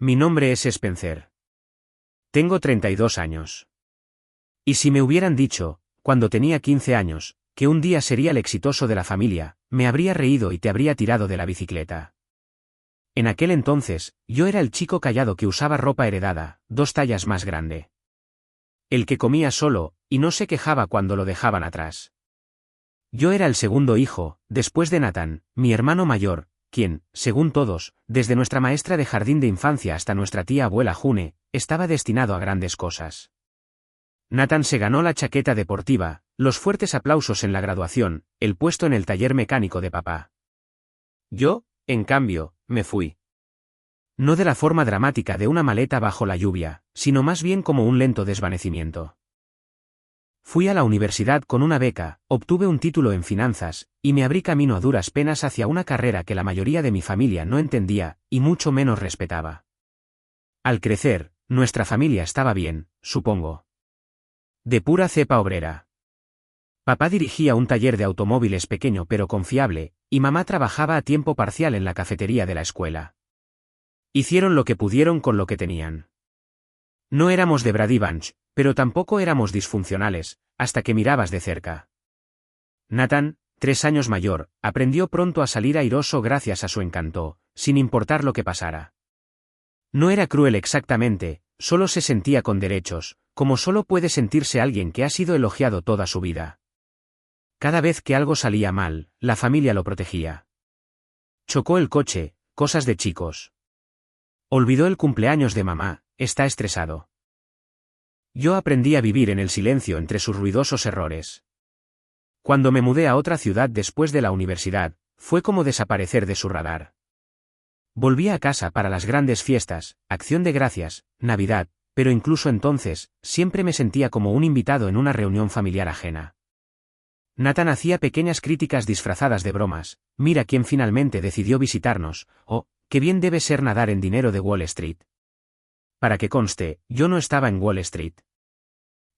Mi nombre es Spencer. Tengo 32 años. Y si me hubieran dicho, cuando tenía 15 años, que un día sería el exitoso de la familia, me habría reído y te habría tirado de la bicicleta. En aquel entonces, yo era el chico callado que usaba ropa heredada, 2 tallas más grande. El que comía solo, y no se quejaba cuando lo dejaban atrás. Yo era el segundo hijo, después de Nathan, mi hermano mayor, quien, según todos, desde nuestra maestra de jardín de infancia hasta nuestra tía abuela June, estaba destinado a grandes cosas. Nathan se ganó la chaqueta deportiva, los fuertes aplausos en la graduación, el puesto en el taller mecánico de papá. Yo, en cambio, me fui. No de la forma dramática de una maleta bajo la lluvia, sino más bien como un lento desvanecimiento. Fui a la universidad con una beca, obtuve un título en finanzas, y me abrí camino a duras penas hacia una carrera que la mayoría de mi familia no entendía, y mucho menos respetaba. Al crecer, nuestra familia estaba bien, supongo. De pura cepa obrera. Papá dirigía un taller de automóviles pequeño pero confiable, y mamá trabajaba a tiempo parcial en la cafetería de la escuela. Hicieron lo que pudieron con lo que tenían. No éramos de Brady Bunch, pero tampoco éramos disfuncionales, hasta que mirabas de cerca. Nathan, 3 años mayor, aprendió pronto a salir airoso gracias a su encanto, sin importar lo que pasara. No era cruel exactamente, solo se sentía con derechos, como solo puede sentirse alguien que ha sido elogiado toda su vida. Cada vez que algo salía mal, la familia lo protegía. Chocó el coche, cosas de chicos. Olvidó el cumpleaños de mamá, está estresado. Yo aprendí a vivir en el silencio entre sus ruidosos errores. Cuando me mudé a otra ciudad después de la universidad, fue como desaparecer de su radar. Volví a casa para las grandes fiestas, Acción de Gracias, Navidad, pero incluso entonces, siempre me sentía como un invitado en una reunión familiar ajena. Nathan hacía pequeñas críticas disfrazadas de bromas, mira quién finalmente decidió visitarnos, qué bien debe ser nadar en dinero de Wall Street. Para que conste, yo no estaba en Wall Street.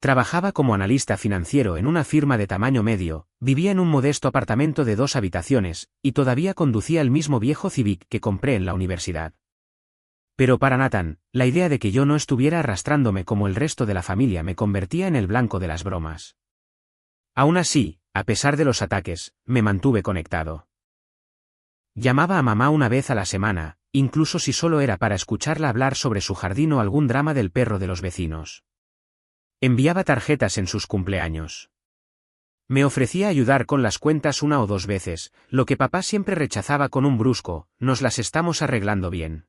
Trabajaba como analista financiero en una firma de tamaño medio, vivía en un modesto apartamento de 2 habitaciones, y todavía conducía el mismo viejo Civic que compré en la universidad. Pero para Nathan, la idea de que yo no estuviera arrastrándome como el resto de la familia me convertía en el blanco de las bromas. Aún así, a pesar de los ataques, me mantuve conectado. Llamaba a mamá una vez a la semana, incluso si solo era para escucharla hablar sobre su jardín o algún drama del perro de los vecinos. Enviaba tarjetas en sus cumpleaños. Me ofrecía ayudar con las cuentas 1 o 2 veces, lo que papá siempre rechazaba con un brusco, nos las estamos arreglando bien.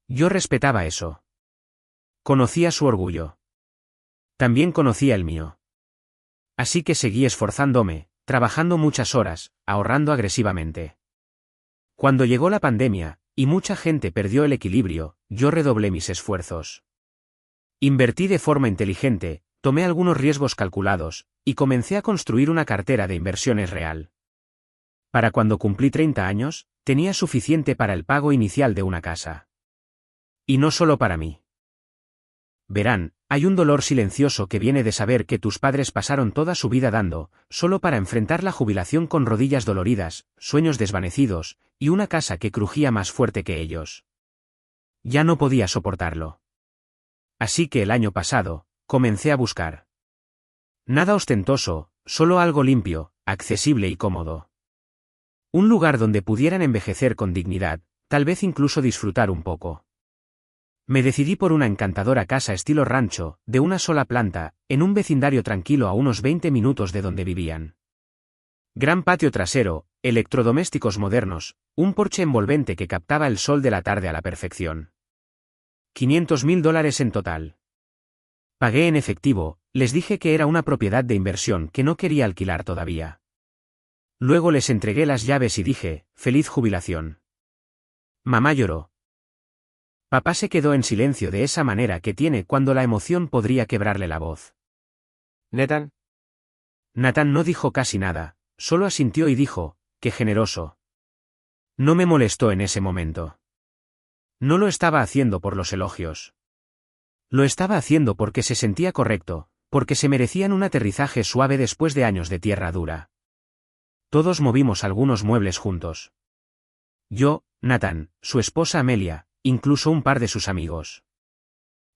Yo respetaba eso. Conocía su orgullo. También conocía el mío. Así que seguí esforzándome, trabajando muchas horas, ahorrando agresivamente. Cuando llegó la pandemia, y mucha gente perdió el equilibrio, yo redoblé mis esfuerzos. Invertí de forma inteligente, tomé algunos riesgos calculados, y comencé a construir una cartera de inversiones real. Para cuando cumplí 30 años, tenía suficiente para el pago inicial de una casa. Y no solo para mí. Verán, hay un dolor silencioso que viene de saber que tus padres pasaron toda su vida dando, solo para enfrentar la jubilación con rodillas doloridas, sueños desvanecidos, y una casa que crujía más fuerte que ellos. Ya no podía soportarlo. Así que el año pasado, comencé a buscar. Nada ostentoso, solo algo limpio, accesible y cómodo. Un lugar donde pudieran envejecer con dignidad, tal vez incluso disfrutar un poco. Me decidí por una encantadora casa estilo rancho, de una sola planta, en un vecindario tranquilo a unos 20 minutos de donde vivían. Gran patio trasero, electrodomésticos modernos, un porche envolvente que captaba el sol de la tarde a la perfección. $500,000 en total. Pagué en efectivo, les dije que era una propiedad de inversión que no quería alquilar todavía. Luego les entregué las llaves y dije, feliz jubilación. Mamá lloró. Papá se quedó en silencio de esa manera que tiene cuando la emoción podría quebrarle la voz. Nathan. Nathan no dijo casi nada, solo asintió y dijo, qué generoso. No me molestó en ese momento. No lo estaba haciendo por los elogios. Lo estaba haciendo porque se sentía correcto, porque se merecían un aterrizaje suave después de años de tierra dura. Todos movimos algunos muebles juntos. Yo, Nathan, su esposa Amelia, incluso un par de sus amigos.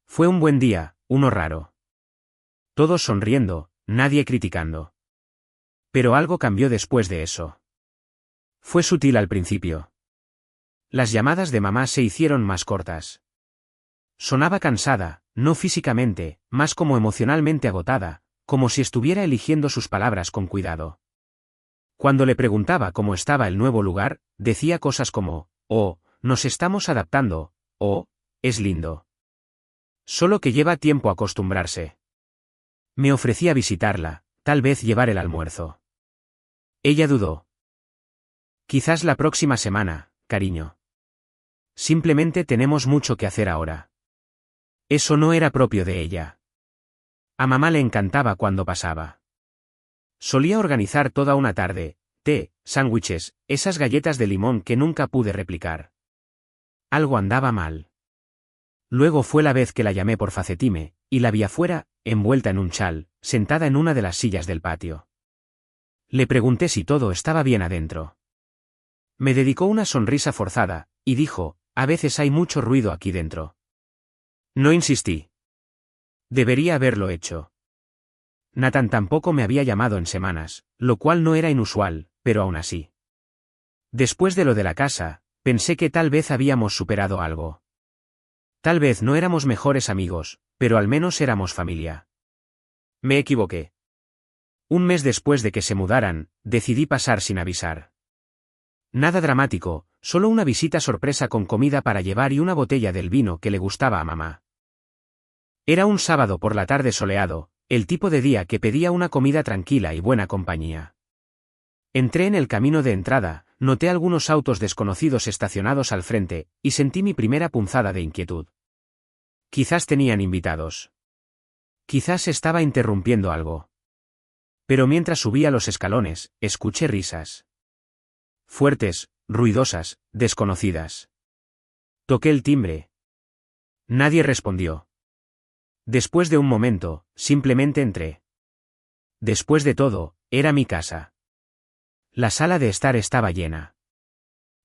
Fue un buen día, uno raro. Todos sonriendo, nadie criticando. Pero algo cambió después de eso. Fue sutil al principio. Las llamadas de mamá se hicieron más cortas. Sonaba cansada, no físicamente, más como emocionalmente agotada, como si estuviera eligiendo sus palabras con cuidado. Cuando le preguntaba cómo estaba el nuevo lugar, decía cosas como, oh, nos estamos adaptando, oh, es lindo. Solo que lleva tiempo acostumbrarse. Me ofrecía visitarla, tal vez llevar el almuerzo. Ella dudó. Quizás la próxima semana, cariño. Simplemente tenemos mucho que hacer ahora. Eso no era propio de ella. A mamá le encantaba cuando pasaba. Solía organizar toda una tarde, té, sándwiches, esas galletas de limón que nunca pude replicar. Algo andaba mal. Luego fue la vez que la llamé por Facetime, y la vi afuera, envuelta en un chal, sentada en una de las sillas del patio. Le pregunté si todo estaba bien adentro. Me dedicó una sonrisa forzada, y dijo, a veces hay mucho ruido aquí dentro. No insistí. Debería haberlo hecho. Nathan tampoco me había llamado en semanas, lo cual no era inusual, pero aún así. Después de lo de la casa, pensé que tal vez habíamos superado algo. Tal vez no éramos mejores amigos, pero al menos éramos familia. Me equivoqué. Un mes después de que se mudaran, decidí pasar sin avisar. Nada dramático, solo una visita sorpresa con comida para llevar y una botella del vino que le gustaba a mamá. Era un sábado por la tarde soleado, el tipo de día que pedía una comida tranquila y buena compañía. Entré en el camino de entrada, noté algunos autos desconocidos estacionados al frente, y sentí mi primera punzada de inquietud. Quizás tenían invitados. Quizás estaba interrumpiendo algo. Pero mientras subía los escalones, escuché risas. Fuertes, ruidosas, desconocidas. Toqué el timbre. Nadie respondió. Después de un momento, simplemente entré. Después de todo, era mi casa. La sala de estar estaba llena.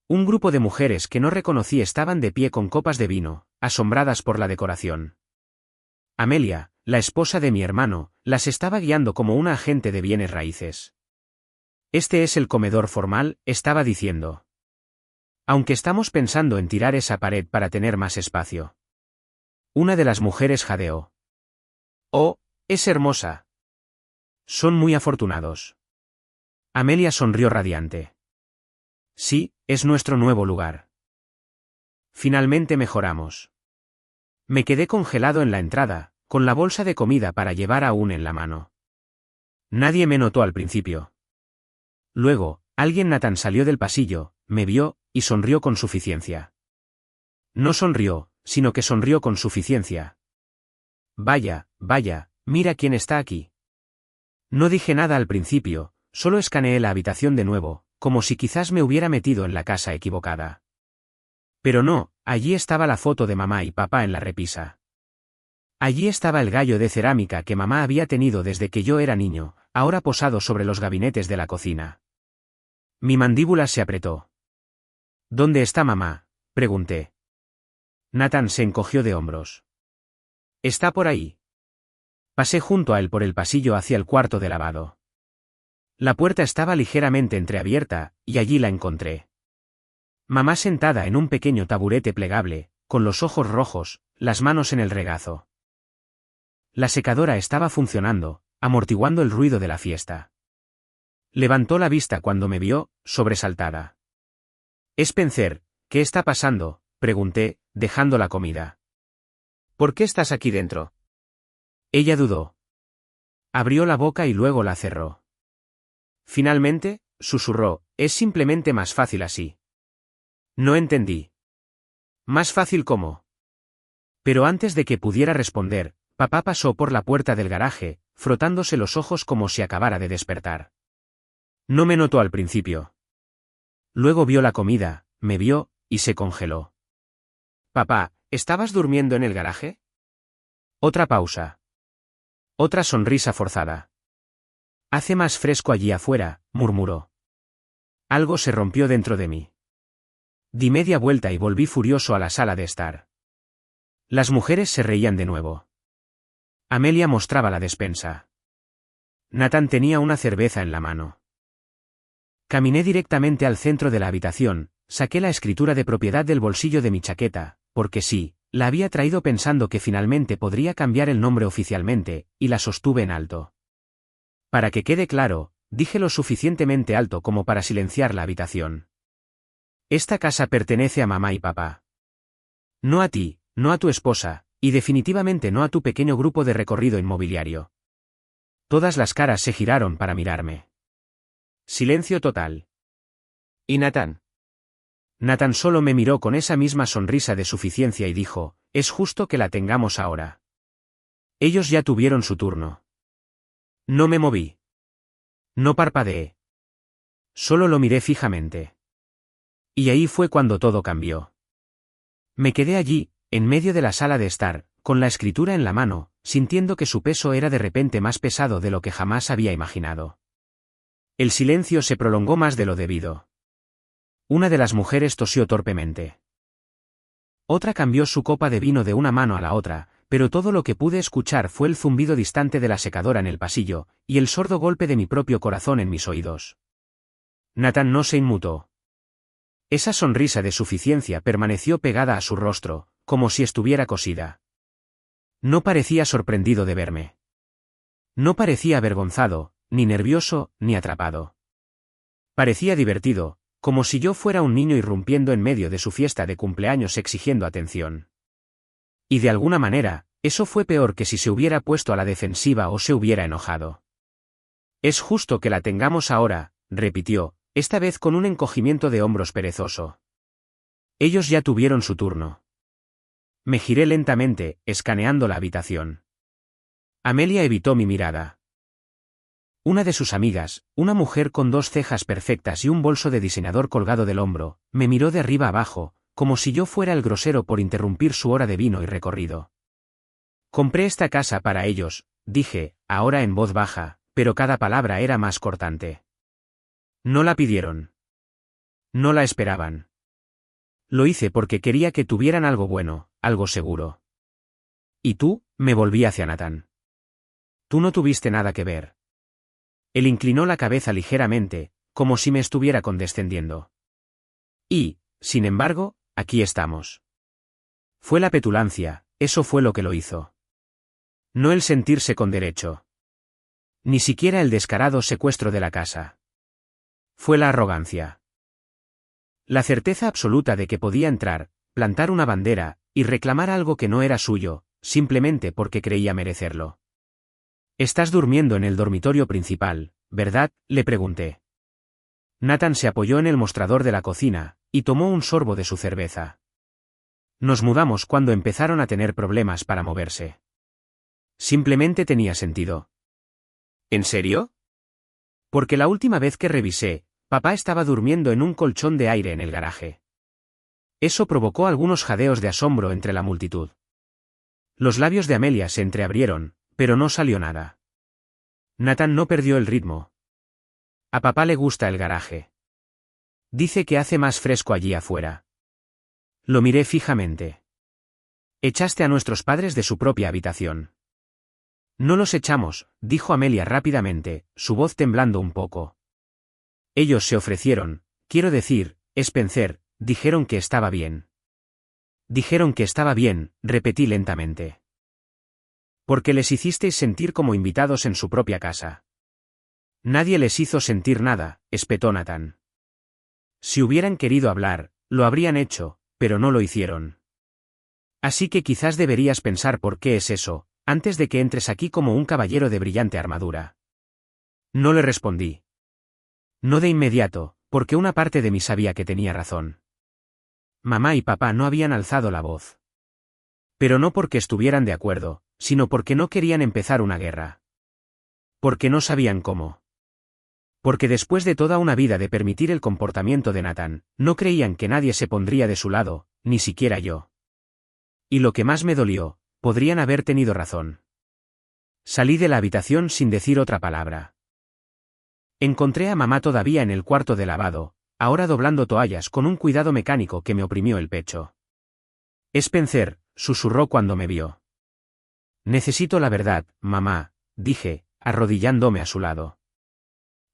Un grupo de mujeres que no reconocí estaban de pie con copas de vino, asombradas por la decoración. Amelia, la esposa de mi hermano, las estaba guiando como una agente de bienes raíces. Este es el comedor formal, estaba diciendo. Aunque estamos pensando en tirar esa pared para tener más espacio. Una de las mujeres jadeó. Oh, es hermosa. Son muy afortunados. Amelia sonrió radiante. Sí, es nuestro nuevo lugar. Finalmente mejoramos. Me quedé congelado en la entrada, con la bolsa de comida para llevar aún en la mano. Nadie me notó al principio. Luego, Nathan salió del pasillo, me vio, y sonrió con suficiencia. No sonrió, sino que sonrió con suficiencia. Vaya, vaya, mira quién está aquí. No dije nada al principio, solo escaneé la habitación de nuevo, como si quizás me hubiera metido en la casa equivocada. Pero no, allí estaba la foto de mamá y papá en la repisa. Allí estaba el gallo de cerámica que mamá había tenido desde que yo era niño, ahora posado sobre los gabinetes de la cocina. Mi mandíbula se apretó. ¿Dónde está mamá?, pregunté. Nathan se encogió de hombros. Está por ahí. Pasé junto a él por el pasillo hacia el cuarto de lavado. La puerta estaba ligeramente entreabierta, y allí la encontré. Mamá sentada en un pequeño taburete plegable, con los ojos rojos, las manos en el regazo. La secadora estaba funcionando, amortiguando el ruido de la fiesta. Levantó la vista cuando me vio, sobresaltada. Spencer, ¿qué está pasando?, pregunté, dejando la comida. ¿Por qué estás aquí dentro? Ella dudó. Abrió la boca y luego la cerró. Finalmente, susurró, es simplemente más fácil así. No entendí. ¿Más fácil cómo? Pero antes de que pudiera responder, papá pasó por la puerta del garaje, frotándose los ojos como si acabara de despertar. No me notó al principio. Luego vio la comida, me vio, y se congeló. Papá, ¿estabas durmiendo en el garaje? Otra pausa. Otra sonrisa forzada. Hace más fresco allí afuera, murmuró. Algo se rompió dentro de mí. Di media vuelta y volví furioso a la sala de estar. Las mujeres se reían de nuevo. Amelia mostraba la despensa. Nathan tenía una cerveza en la mano. Caminé directamente al centro de la habitación, saqué la escritura de propiedad del bolsillo de mi chaqueta, porque sí, la había traído pensando que finalmente podría cambiar el nombre oficialmente, y la sostuve en alto. Para que quede claro, dije lo suficientemente alto como para silenciar la habitación. Esta casa pertenece a mamá y papá. No a ti, no a tu esposa, y definitivamente no a tu pequeño grupo de recorrido inmobiliario. Todas las caras se giraron para mirarme. Silencio total. ¿Y Nathan? Nathan solo me miró con esa misma sonrisa de suficiencia y dijo, es justo que la tengamos ahora. Ellos ya tuvieron su turno. No me moví. No parpadeé. Solo lo miré fijamente. Y ahí fue cuando todo cambió. Me quedé allí, en medio de la sala de estar, con la escritura en la mano, sintiendo que su peso era de repente más pesado de lo que jamás había imaginado. El silencio se prolongó más de lo debido. Una de las mujeres tosió torpemente. Otra cambió su copa de vino de una mano a la otra, pero todo lo que pude escuchar fue el zumbido distante de la secadora en el pasillo, y el sordo golpe de mi propio corazón en mis oídos. Nathan no se inmutó. Esa sonrisa de suficiencia permaneció pegada a su rostro, como si estuviera cosida. No parecía sorprendido de verme. No parecía avergonzado, ni nervioso, ni atrapado. Parecía divertido, como si yo fuera un niño irrumpiendo en medio de su fiesta de cumpleaños exigiendo atención. Y de alguna manera, eso fue peor que si se hubiera puesto a la defensiva o se hubiera enojado. Es justo que la tengamos ahora, repitió, esta vez con un encogimiento de hombros perezoso. Ellos ya tuvieron su turno. Me giré lentamente, escaneando la habitación. Amelia evitó mi mirada. Una de sus amigas, una mujer con 2 cejas perfectas y un bolso de diseñador colgado del hombro, me miró de arriba abajo, como si yo fuera el grosero por interrumpir su hora de vino y recorrido. Compré esta casa para ellos, dije, ahora en voz baja, pero cada palabra era más cortante. No la pidieron. No la esperaban. Lo hice porque quería que tuvieran algo bueno, algo seguro. ¿Y tú? Me volví hacia Nathan. Tú no tuviste nada que ver. Él inclinó la cabeza ligeramente, como si me estuviera condescendiendo. Y, sin embargo, aquí estamos. Fue la petulancia, eso fue lo que lo hizo. No el sentirse con derecho. Ni siquiera el descarado secuestro de la casa. Fue la arrogancia. La certeza absoluta de que podía entrar, plantar una bandera, y reclamar algo que no era suyo, simplemente porque creía merecerlo. «Estás durmiendo en el dormitorio principal, ¿verdad?», le pregunté. Nathan se apoyó en el mostrador de la cocina, y tomó un sorbo de su cerveza. Nos mudamos cuando empezaron a tener problemas para moverse. Simplemente tenía sentido. ¿En serio? Porque la última vez que revisé, papá estaba durmiendo en un colchón de aire en el garaje. Eso provocó algunos jadeos de asombro entre la multitud. Los labios de Amelia se entreabrieron, pero no salió nada. Nathan no perdió el ritmo. A papá le gusta el garaje. Dice que hace más fresco allí afuera. Lo miré fijamente. Echaste a nuestros padres de su propia habitación. No los echamos, dijo Amelia rápidamente, su voz temblando un poco. Ellos se ofrecieron, quiero decir, Spencer, dijeron que estaba bien. Dijeron que estaba bien, repetí lentamente. Porque les hicisteis sentir como invitados en su propia casa. Nadie les hizo sentir nada, espetó Nathan. Si hubieran querido hablar, lo habrían hecho, pero no lo hicieron. Así que quizás deberías pensar por qué es eso, antes de que entres aquí como un caballero de brillante armadura. No le respondí. No de inmediato, porque una parte de mí sabía que tenía razón. Mamá y papá no habían alzado la voz. Pero no porque estuvieran de acuerdo, sino porque no querían empezar una guerra. Porque no sabían cómo. Porque después de toda una vida de permitir el comportamiento de Nathan, no creían que nadie se pondría de su lado, ni siquiera yo. Y lo que más me dolió, podrían haber tenido razón. Salí de la habitación sin decir otra palabra. Encontré a mamá todavía en el cuarto de lavado, ahora doblando toallas con un cuidado mecánico que me oprimió el pecho. Spencer, susurró cuando me vio. Necesito la verdad, mamá, dije, arrodillándome a su lado.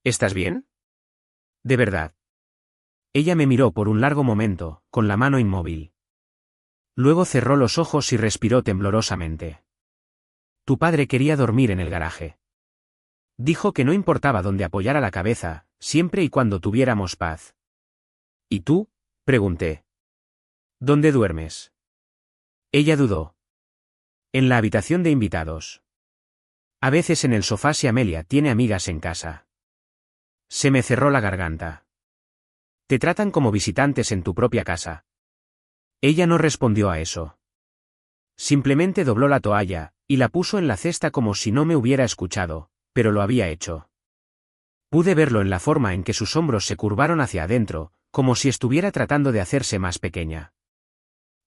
¿Estás bien? De verdad. Ella me miró por un largo momento, con la mano inmóvil. Luego cerró los ojos y respiró temblorosamente. Tu padre quería dormir en el garaje. Dijo que no importaba dónde apoyara la cabeza, siempre y cuando tuviéramos paz. ¿Y tú? Pregunté. ¿Dónde duermes? Ella dudó. En la habitación de invitados. A veces en el sofá si Amelia tiene amigas en casa. Se me cerró la garganta. Te tratan como visitantes en tu propia casa. Ella no respondió a eso. Simplemente dobló la toalla, y la puso en la cesta como si no me hubiera escuchado, pero lo había hecho. Pude verlo en la forma en que sus hombros se curvaron hacia adentro, como si estuviera tratando de hacerse más pequeña.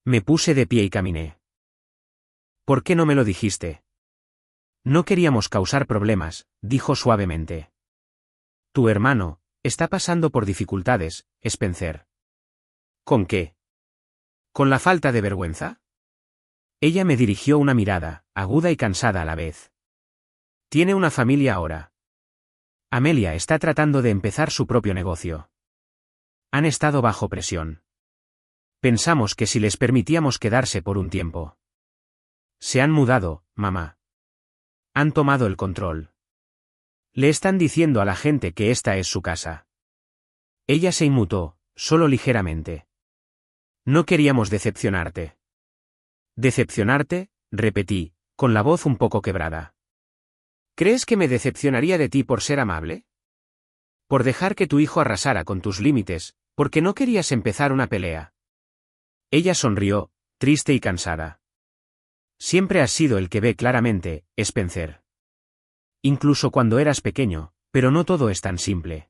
Me puse de pie y caminé. ¿Por qué no me lo dijiste? No queríamos causar problemas, dijo suavemente. Tu hermano está pasando por dificultades, Spencer. ¿Con qué? ¿Con la falta de vergüenza? Ella me dirigió una mirada, aguda y cansada a la vez. Tiene una familia ahora. Amelia está tratando de empezar su propio negocio. Han estado bajo presión. Pensamos que si les permitíamos quedarse por un tiempo. Se han mudado, mamá. Han tomado el control. Le están diciendo a la gente que esta es su casa. Ella se inmutó, solo ligeramente. No queríamos decepcionarte. ¿Decepcionarte? Repetí, con la voz un poco quebrada. ¿Crees que me decepcionaría de ti por ser amable? Por dejar que tu hijo arrasara con tus límites, porque no querías empezar una pelea. Ella sonrió, triste y cansada. Siempre has sido el que ve claramente, Spencer. Incluso cuando eras pequeño, pero no todo es tan simple.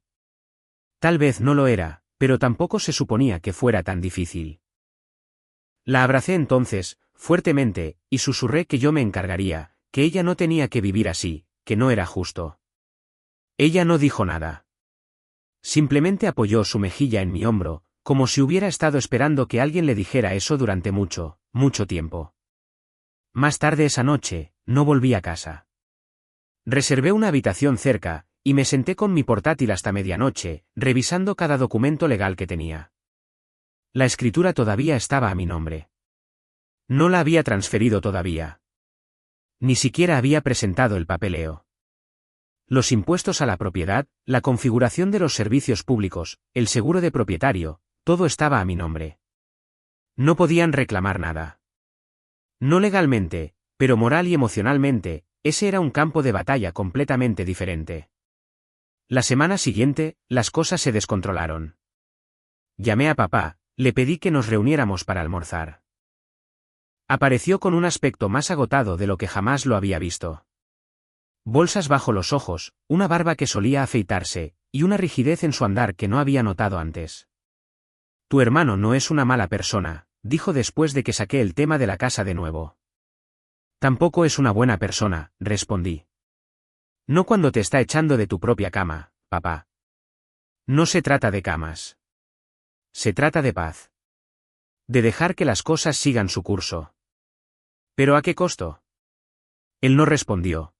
Tal vez no lo era, pero tampoco se suponía que fuera tan difícil. La abracé entonces, fuertemente, y susurré que yo me encargaría, que ella no tenía que vivir así, que no era justo. Ella no dijo nada. Simplemente apoyó su mejilla en mi hombro, como si hubiera estado esperando que alguien le dijera eso durante mucho, mucho tiempo. Más tarde esa noche, no volví a casa. Reservé una habitación cerca, y me senté con mi portátil hasta medianoche, revisando cada documento legal que tenía. La escritura todavía estaba a mi nombre. No la había transferido todavía. Ni siquiera había presentado el papeleo. Los impuestos a la propiedad, la configuración de los servicios públicos, el seguro de propietario, todo estaba a mi nombre. No podían reclamar nada. No legalmente, pero moral y emocionalmente, ese era un campo de batalla completamente diferente. La semana siguiente, las cosas se descontrolaron. Llamé a papá, le pedí que nos reuniéramos para almorzar. Apareció con un aspecto más agotado de lo que jamás lo había visto. Bolsas bajo los ojos, una barba que solía afeitarse, y una rigidez en su andar que no había notado antes. Tu hermano no es una mala persona, dijo después de que saqué el tema de la casa de nuevo. Tampoco es una buena persona, respondí. No cuando te está echando de tu propia cama, papá. No se trata de camas. Se trata de paz. De dejar que las cosas sigan su curso. ¿Pero a qué costo? Él no respondió.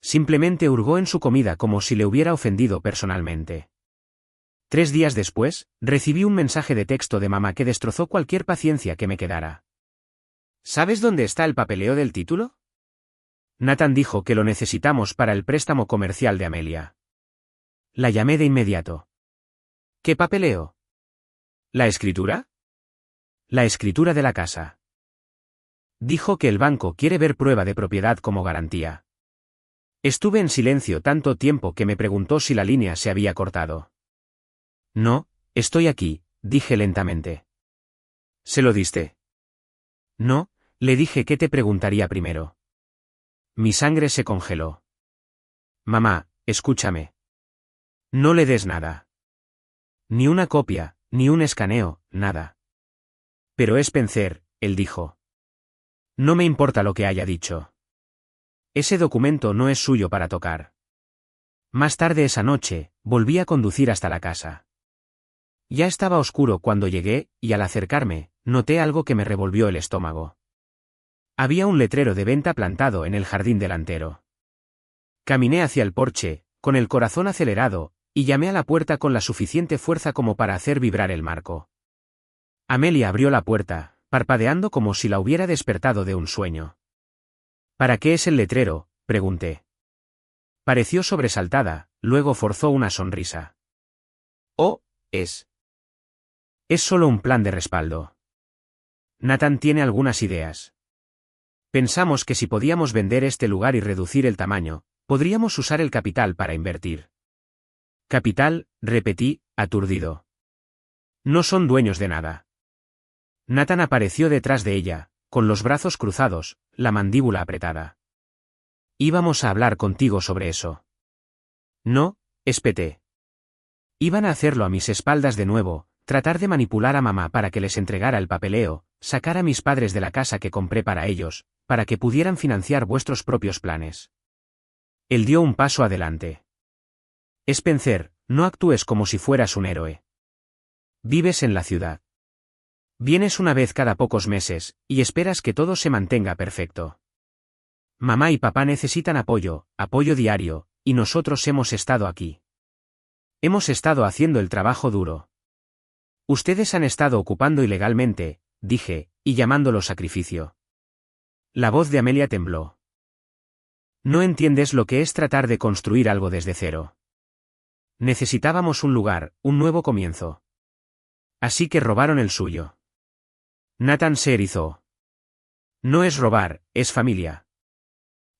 Simplemente hurgó en su comida como si le hubiera ofendido personalmente. 3 días después, recibí un mensaje de texto de mamá que destrozó cualquier paciencia que me quedara. ¿Sabes dónde está el papeleo del título? Nathan dijo que lo necesitamos para el préstamo comercial de Amelia. La llamé de inmediato. ¿Qué papeleo? ¿La escritura? La escritura de la casa. Dijo que el banco quiere ver prueba de propiedad como garantía. Estuve en silencio tanto tiempo que me preguntó si la línea se había cortado. No, estoy aquí, dije lentamente. ¿Se lo diste? No, le dije que te preguntaría primero. Mi sangre se congeló. Mamá, escúchame. No le des nada. Ni una copia, ni un escaneo, nada. Pero Spencer, él dijo. No me importa lo que haya dicho. Ese documento no es suyo para tocar. Más tarde esa noche, volví a conducir hasta la casa. Ya estaba oscuro cuando llegué, y al acercarme, noté algo que me revolvió el estómago. Había un letrero de venta plantado en el jardín delantero. Caminé hacia el porche, con el corazón acelerado, y llamé a la puerta con la suficiente fuerza como para hacer vibrar el marco. Amelia abrió la puerta, parpadeando como si la hubiera despertado de un sueño. ¿Para qué es el letrero?, pregunté. Pareció sobresaltada, luego forzó una sonrisa. Oh, es solo un plan de respaldo. Nathan tiene algunas ideas. Pensamos que si podíamos vender este lugar y reducir el tamaño, podríamos usar el capital para invertir. Capital, repetí, aturdido. No son dueños de nada. Nathan apareció detrás de ella, con los brazos cruzados, la mandíbula apretada. Íbamos a hablar contigo sobre eso. No, espeté. Iban a hacerlo a mis espaldas de nuevo, tratar de manipular a mamá para que les entregara el papeleo, sacar a mis padres de la casa que compré para ellos, para que pudieran financiar vuestros propios planes. Él dio un paso adelante. Spencer, no actúes como si fueras un héroe. Vives en la ciudad. Vienes una vez cada pocos meses, y esperas que todo se mantenga perfecto. Mamá y papá necesitan apoyo diario, y nosotros hemos estado aquí. Hemos estado haciendo el trabajo duro. Ustedes han estado ocupando ilegalmente, dije, y llamándolo sacrificio. La voz de Amelia tembló. No entiendes lo que es tratar de construir algo desde cero. Necesitábamos un lugar, un nuevo comienzo. Así que robaron el suyo. Nathan se erizó. No es robar, es familia.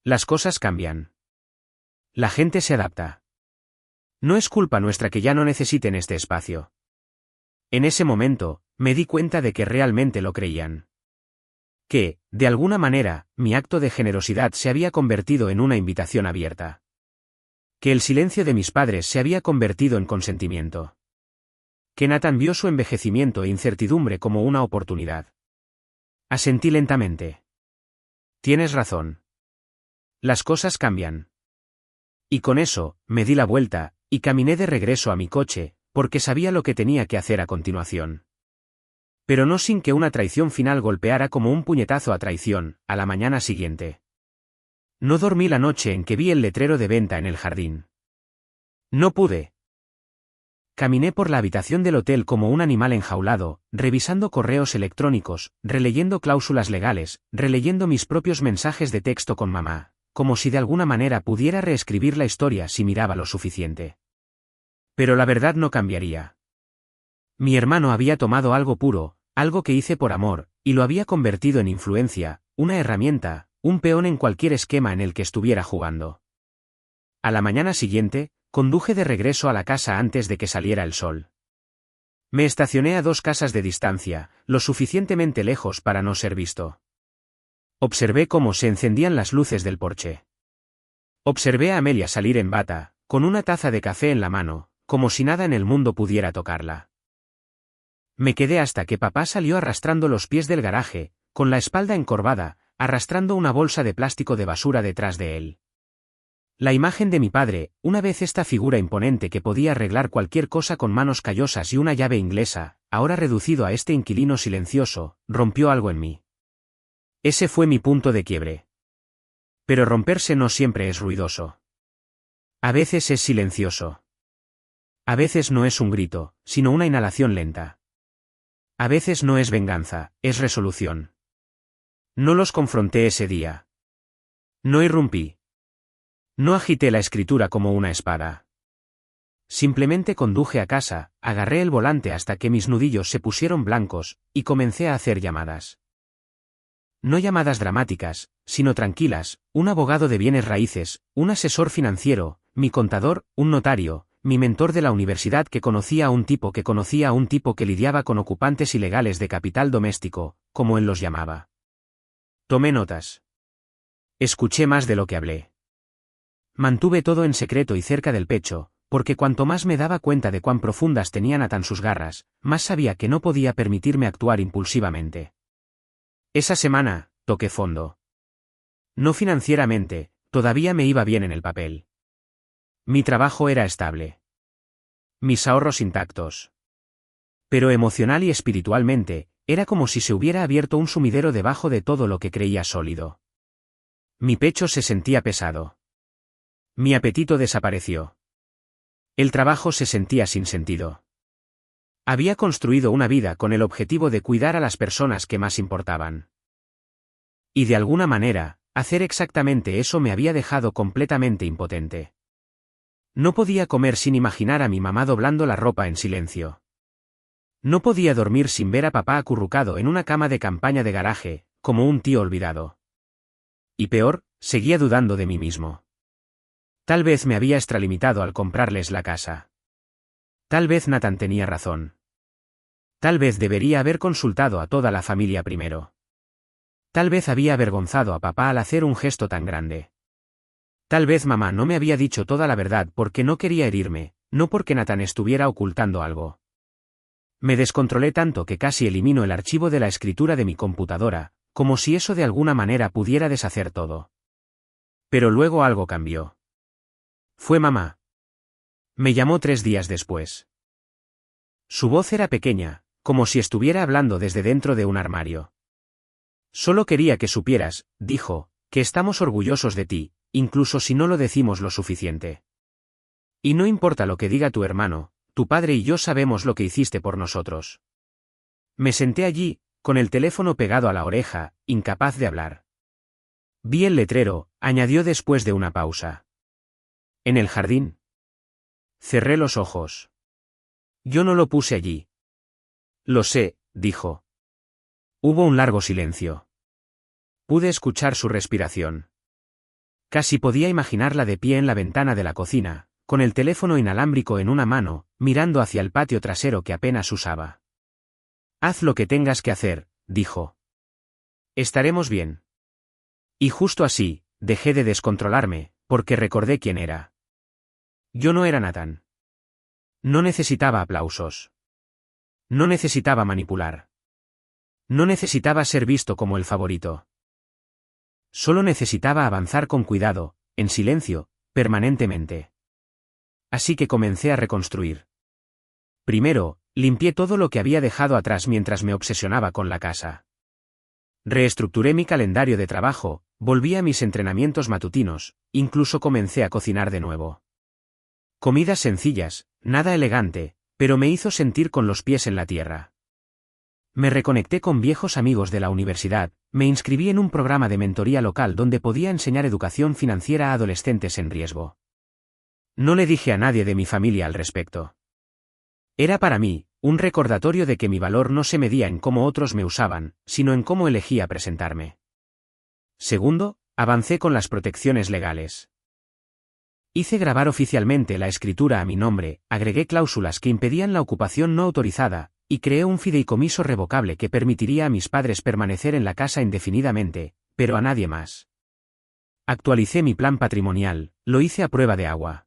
Las cosas cambian. La gente se adapta. No es culpa nuestra que ya no necesiten este espacio. En ese momento, me di cuenta de que realmente lo creían. Que, de alguna manera, mi acto de generosidad se había convertido en una invitación abierta. Que el silencio de mis padres se había convertido en consentimiento. Que Nathan vio su envejecimiento e incertidumbre como una oportunidad. Asentí lentamente. Tienes razón. Las cosas cambian. Y con eso, me di la vuelta, y caminé de regreso a mi coche, porque sabía lo que tenía que hacer a continuación. Pero no sin que una traición final golpeara como un puñetazo a traición, a la mañana siguiente. No dormí la noche en que vi el letrero de venta en el jardín. No pude. Caminé por la habitación del hotel como un animal enjaulado, revisando correos electrónicos, releyendo cláusulas legales, releyendo mis propios mensajes de texto con mamá, como si de alguna manera pudiera reescribir la historia si miraba lo suficiente. Pero la verdad no cambiaría. Mi hermano había tomado algo puro, algo que hice por amor, y lo había convertido en influencia, una herramienta, un peón en cualquier esquema en el que estuviera jugando. A la mañana siguiente, conduje de regreso a la casa antes de que saliera el sol. Me estacioné a 2 casas de distancia, lo suficientemente lejos para no ser visto. Observé cómo se encendían las luces del porche. Observé a Amelia salir en bata, con una taza de café en la mano, como si nada en el mundo pudiera tocarla. Me quedé hasta que papá salió arrastrando los pies del garaje, con la espalda encorvada, arrastrando una bolsa de plástico de basura detrás de él. La imagen de mi padre, una vez esta figura imponente que podía arreglar cualquier cosa con manos callosas y una llave inglesa, ahora reducido a este inquilino silencioso, rompió algo en mí. Ese fue mi punto de quiebre. Pero romperse no siempre es ruidoso. A veces es silencioso. A veces no es un grito, sino una inhalación lenta. A veces no es venganza, es resolución. No los confronté ese día. No irrumpí. No agité la escritura como una espada. Simplemente conduje a casa, agarré el volante hasta que mis nudillos se pusieron blancos, y comencé a hacer llamadas. No llamadas dramáticas, sino tranquilas, un abogado de bienes raíces, un asesor financiero, mi contador, un notario, mi mentor de la universidad que conocía a un tipo que lidiaba con ocupantes ilegales de capital doméstico, como él los llamaba. Tomé notas. Escuché más de lo que hablé. Mantuve todo en secreto y cerca del pecho, porque cuanto más me daba cuenta de cuán profundas tenían Nathan sus garras, más sabía que no podía permitirme actuar impulsivamente. Esa semana, toqué fondo. No financieramente, todavía me iba bien en el papel. Mi trabajo era estable. Mis ahorros intactos. Pero emocional y espiritualmente, era como si se hubiera abierto un sumidero debajo de todo lo que creía sólido. Mi pecho se sentía pesado. Mi apetito desapareció. El trabajo se sentía sin sentido. Había construido una vida con el objetivo de cuidar a las personas que más importaban. Y de alguna manera, hacer exactamente eso me había dejado completamente impotente. No podía comer sin imaginar a mi mamá doblando la ropa en silencio. No podía dormir sin ver a papá acurrucado en una cama de campaña de garaje, como un tío olvidado. Y peor, seguía dudando de mí mismo. Tal vez me había extralimitado al comprarles la casa. Tal vez Nathan tenía razón. Tal vez debería haber consultado a toda la familia primero. Tal vez había avergonzado a papá al hacer un gesto tan grande. Tal vez mamá no me había dicho toda la verdad porque no quería herirme, no porque Nathan estuviera ocultando algo. Me descontrolé tanto que casi elimino el archivo de la escritura de mi computadora, como si eso de alguna manera pudiera deshacer todo. Pero luego algo cambió. Fue mamá. Me llamó 3 días después. Su voz era pequeña, como si estuviera hablando desde dentro de un armario. Solo quería que supieras, dijo, que estamos orgullosos de ti, incluso si no lo decimos lo suficiente. Y no importa lo que diga tu hermano, tu padre y yo sabemos lo que hiciste por nosotros. Me senté allí, con el teléfono pegado a la oreja, incapaz de hablar. Vi el letrero, añadió después de una pausa. ¿En el jardín? Cerré los ojos. Yo no lo puse allí. Lo sé, dijo. Hubo un largo silencio. Pude escuchar su respiración. Casi podía imaginarla de pie en la ventana de la cocina, con el teléfono inalámbrico en una mano, mirando hacia el patio trasero que apenas usaba. Haz lo que tengas que hacer, dijo. Estaremos bien. Y justo así, dejé de descontrolarme, porque recordé quién era. Yo no era Nathan. No necesitaba aplausos. No necesitaba manipular. No necesitaba ser visto como el favorito. Solo necesitaba avanzar con cuidado, en silencio, permanentemente. Así que comencé a reconstruir. Primero, limpié todo lo que había dejado atrás mientras me obsesionaba con la casa. Reestructuré mi calendario de trabajo, volví a mis entrenamientos matutinos, incluso comencé a cocinar de nuevo. Comidas sencillas, nada elegante, pero me hizo sentir con los pies en la tierra. Me reconecté con viejos amigos de la universidad, me inscribí en un programa de mentoría local donde podía enseñar educación financiera a adolescentes en riesgo. No le dije a nadie de mi familia al respecto. Era para mí, un recordatorio de que mi valor no se medía en cómo otros me usaban, sino en cómo elegía presentarme. Segundo, avancé con las protecciones legales. Hice grabar oficialmente la escritura a mi nombre, agregué cláusulas que impedían la ocupación no autorizada, y creé un fideicomiso revocable que permitiría a mis padres permanecer en la casa indefinidamente, pero a nadie más. Actualicé mi plan patrimonial, lo hice a prueba de agua.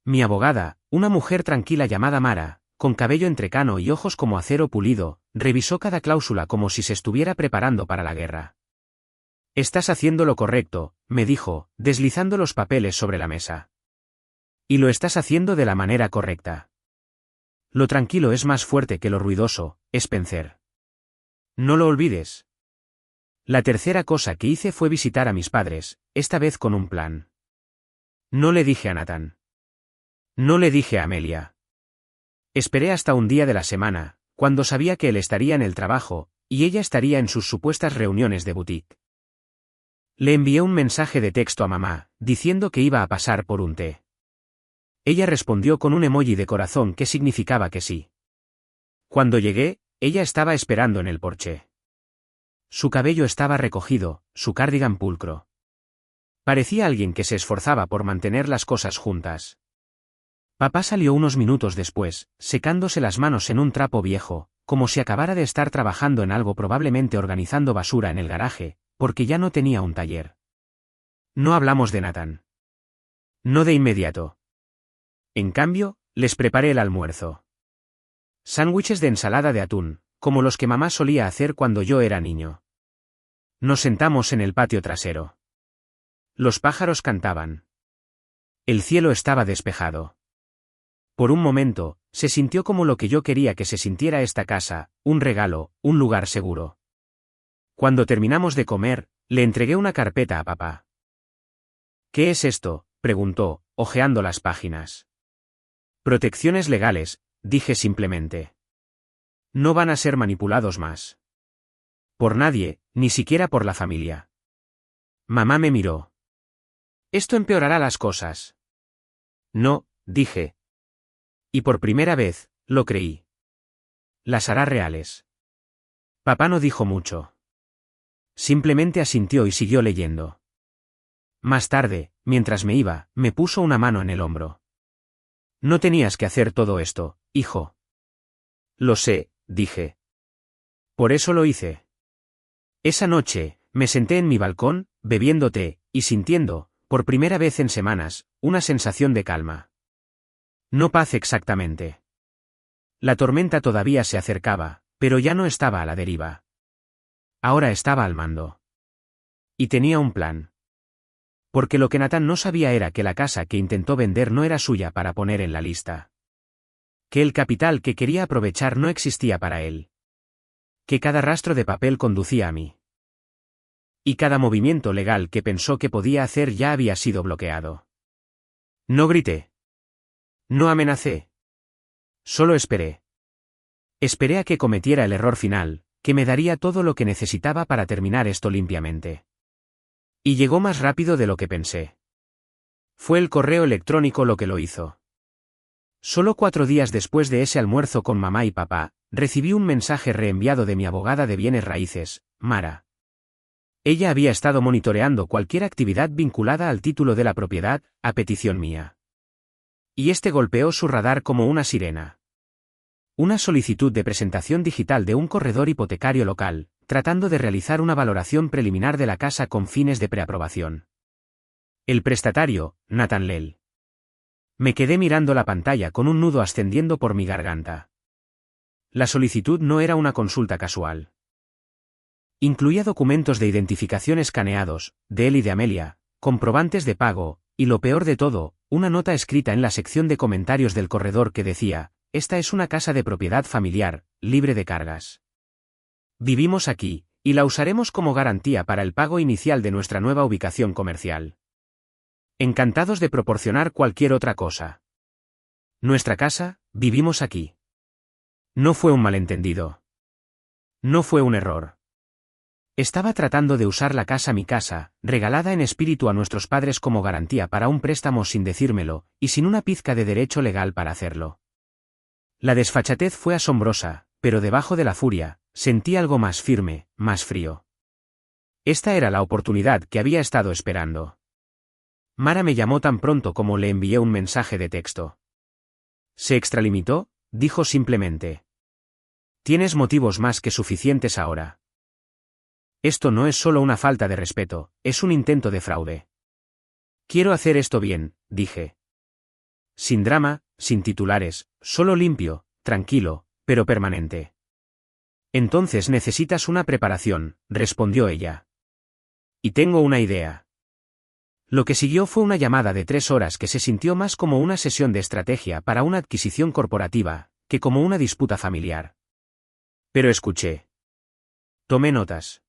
Mi abogada, una mujer tranquila llamada Mara, con cabello entrecano y ojos como acero pulido, revisó cada cláusula como si se estuviera preparando para la guerra. Estás haciendo lo correcto, me dijo, deslizando los papeles sobre la mesa. Y lo estás haciendo de la manera correcta. Lo tranquilo es más fuerte que lo ruidoso, Spencer. No lo olvides. La tercera cosa que hice fue visitar a mis padres, esta vez con un plan. No le dije a Nathan. No le dije a Amelia. Esperé hasta un día de la semana, cuando sabía que él estaría en el trabajo, y ella estaría en sus supuestas reuniones de boutique. Le envié un mensaje de texto a mamá, diciendo que iba a pasar por un té. Ella respondió con un emoji de corazón que significaba que sí. Cuando llegué, ella estaba esperando en el porche. Su cabello estaba recogido, su cardigan pulcro. Parecía alguien que se esforzaba por mantener las cosas juntas. Papá salió unos minutos después, secándose las manos en un trapo viejo, como si acabara de estar trabajando en algo, probablemente organizando basura en el garaje, porque ya no tenía un taller. No hablamos de Nathan. No de inmediato. En cambio, les preparé el almuerzo. Sándwiches de ensalada de atún, como los que mamá solía hacer cuando yo era niño. Nos sentamos en el patio trasero. Los pájaros cantaban. El cielo estaba despejado. Por un momento, Se sintió como lo que yo quería que se sintiera esta casa, un regalo, un lugar seguro. Cuando terminamos de comer, le entregué una carpeta a papá. ¿Qué es esto?, preguntó, hojeando las páginas. Protecciones legales, dije simplemente. No van a ser manipulados más. Por nadie, ni siquiera por la familia. Mamá me miró. Esto empeorará las cosas. No, dije. Y por primera vez, lo creí. Las hará reales. Papá no dijo mucho. Simplemente asintió y siguió leyendo. Más tarde, mientras me iba, me puso una mano en el hombro. No tenías que hacer todo esto, hijo. Lo sé, dije. Por eso lo hice. Esa noche, me senté en mi balcón, bebiendo té, y sintiendo, por primera vez en semanas, una sensación de calma. No paz exactamente. La tormenta todavía se acercaba, pero ya no estaba a la deriva. Ahora estaba al mando. Y tenía un plan. Porque lo que Nathan no sabía era que la casa que intentó vender no era suya para poner en la lista. Que el capital que quería aprovechar no existía para él. Que cada rastro de papel conducía a mí. Y cada movimiento legal que pensó que podía hacer ya había sido bloqueado. No grité. No amenacé. Solo esperé. Esperé a que cometiera el error final, que me daría todo lo que necesitaba para terminar esto limpiamente. Y llegó más rápido de lo que pensé. Fue el correo electrónico lo que lo hizo. Solo 4 días después de ese almuerzo con mamá y papá, recibí un mensaje reenviado de mi abogada de bienes raíces, Mara. Ella había estado monitoreando cualquier actividad vinculada al título de la propiedad, a petición mía. Y este golpeó su radar como una sirena. Una solicitud de presentación digital de un corredor hipotecario local, tratando de realizar una valoración preliminar de la casa con fines de preaprobación. El prestatario, Nathan Lell. Me quedé mirando la pantalla con un nudo ascendiendo por mi garganta. La solicitud no era una consulta casual. Incluía documentos de identificación escaneados, de él y de Amelia, comprobantes de pago, y lo peor de todo, una nota escrita en la sección de comentarios del corredor que decía: esta es una casa de propiedad familiar, libre de cargas. Vivimos aquí, y la usaremos como garantía para el pago inicial de nuestra nueva ubicación comercial. Encantados de proporcionar cualquier otra cosa. Nuestra casa, vivimos aquí. No fue un malentendido. No fue un error. Estaba tratando de usar la casa, mi casa, regalada en espíritu a nuestros padres, como garantía para un préstamo sin decírmelo, y sin una pizca de derecho legal para hacerlo. La desfachatez fue asombrosa, pero debajo de la furia, sentí algo más firme, más frío. Esta era la oportunidad que había estado esperando. Mara me llamó tan pronto como le envié un mensaje de texto. ¿Se extralimitó?, dijo simplemente. Tienes motivos más que suficientes ahora. Esto no es solo una falta de respeto, es un intento de fraude. Quiero hacer esto bien, dije. Sin drama, sin titulares, solo limpio, tranquilo, pero permanente. Entonces necesitas una preparación, respondió ella. Y tengo una idea. Lo que siguió fue una llamada de 3 horas que se sintió más como una sesión de estrategia para una adquisición corporativa, que como una disputa familiar. Pero escuché. Tomé notas.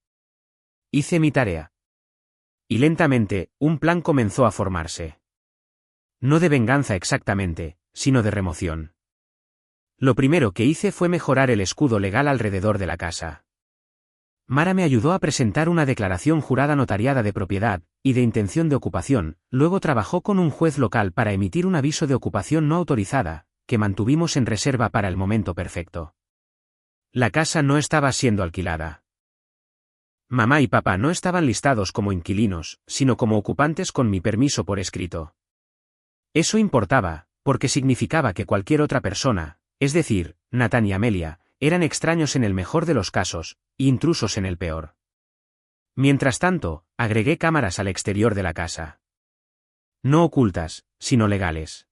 Hice mi tarea. Y lentamente, un plan comenzó a formarse. No de venganza exactamente, sino de remoción. Lo primero que hice fue mejorar el escudo legal alrededor de la casa. Mara me ayudó a presentar una declaración jurada notariada de propiedad y de intención de ocupación, luego trabajó con un juez local para emitir un aviso de ocupación no autorizada, que mantuvimos en reserva para el momento perfecto. La casa no estaba siendo alquilada. Mamá y papá no estaban listados como inquilinos, sino como ocupantes con mi permiso por escrito. Eso importaba, porque significaba que cualquier otra persona, es decir, Nathan y Amelia, eran extraños en el mejor de los casos, e intrusos en el peor. Mientras tanto, agregué cámaras al exterior de la casa. No ocultas, sino legales.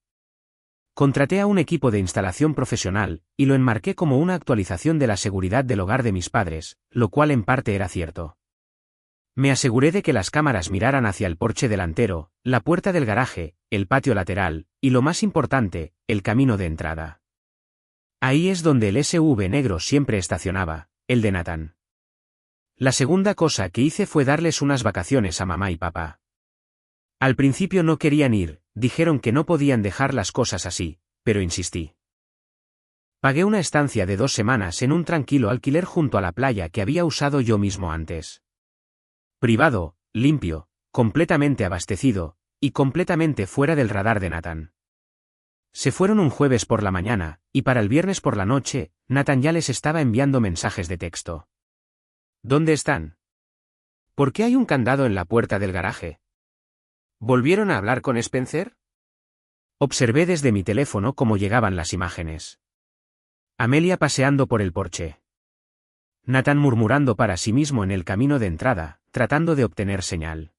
Contraté a un equipo de instalación profesional, y lo enmarqué como una actualización de la seguridad del hogar de mis padres, lo cual en parte era cierto. Me aseguré de que las cámaras miraran hacia el porche delantero, la puerta del garaje, el patio lateral, y lo más importante, el camino de entrada. Ahí es donde el SUV negro siempre estacionaba, el de Nathan. La segunda cosa que hice fue darles unas vacaciones a mamá y papá. Al principio no querían ir, dijeron que no podían dejar las cosas así, pero insistí. Pagué una estancia de 2 semanas en un tranquilo alquiler junto a la playa que había usado yo mismo antes. Privado, limpio, completamente abastecido, y completamente fuera del radar de Nathan. Se fueron un jueves por la mañana, y para el viernes por la noche, Nathan ya les estaba enviando mensajes de texto. ¿Dónde están? ¿Por qué hay un candado en la puerta del garaje? ¿Volvieron a hablar con Spencer? Observé desde mi teléfono cómo llegaban las imágenes. Amelia paseando por el porche. Nathan murmurando para sí mismo en el camino de entrada, tratando de obtener señal.